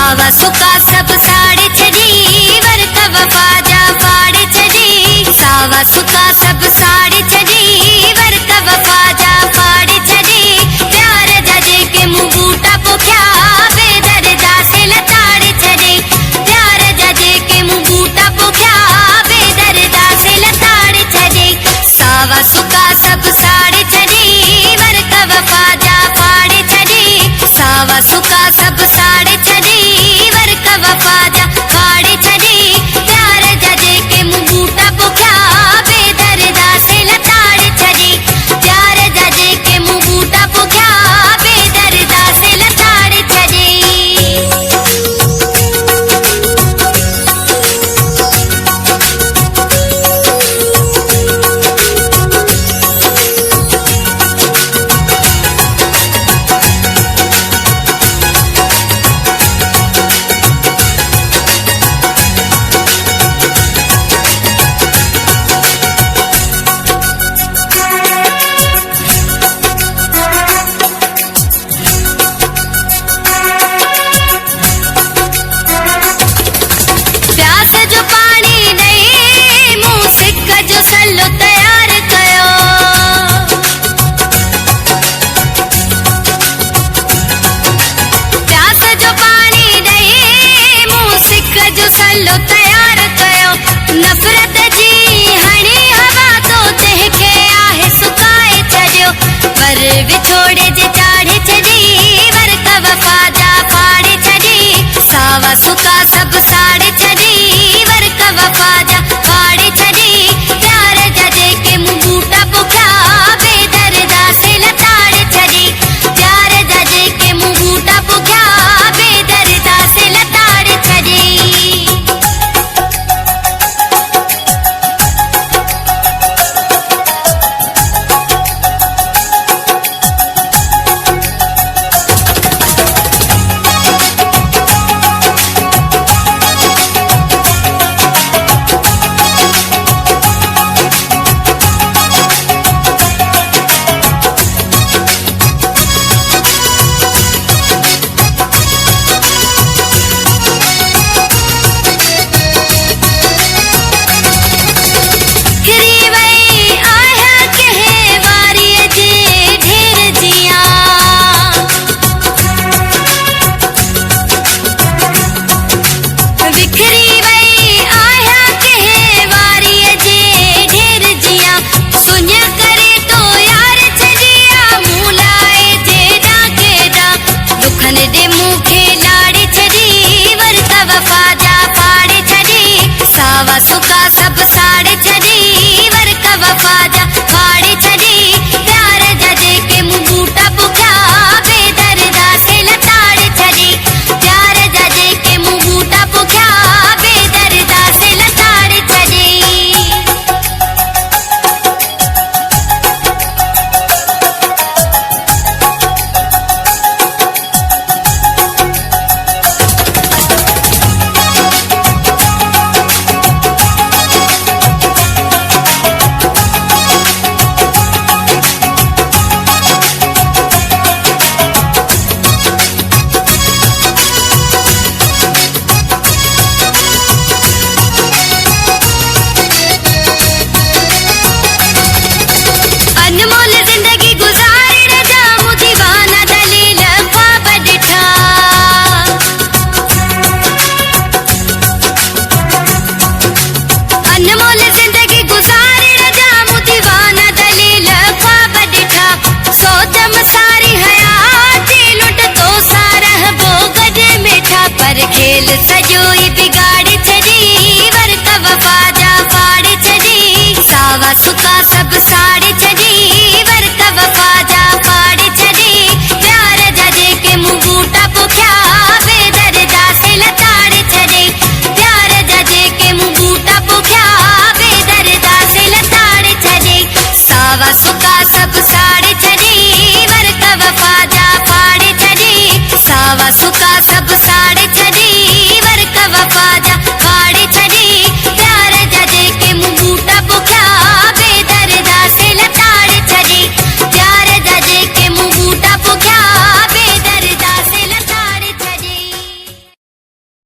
सावा सुका सब साड़े छड़ी वर्त वफा जा फाड़े छड़ी। सावा सुका सब साड़े छड़ी वर्त वफा जा फाड़े छड़ी। प्यार जजे के मुंह बूटा पोख्या बेदर्दा से लताड़े छड़ी। प्यार जजे के मुंह बूटा पोख्या बेदर्दा से लताड़े छड़ी। सावा सुका सब साड़े छड़ी वर्त वफा जा फाड़े छड़ी। सावा सुका सब साड़े छड़ी वर्त वफा जा फाड़े छड़ी। प्यार जजे के मुंह बूटा पोख्या बेदर्दा से लताड़े छड़ी। प्यार जजे के मुंह बूटा पोख्या बेदर्दा से लताड़े छड़ी। प्यास जो पानी नहीं मुंह सिक जो सल्लो तैयार कयो। प्यास जो पानी नहीं मुंह सिक जो सल्लो तैयार कयो। नफरत जी हणी हवा तो तहके आहे सुकाए छड़ियो। पर विछोड़े जे चाढ़े छड़ी वर्त वफा जा फाड़े छड़ी। सावा सुका सब साड़े छड़ी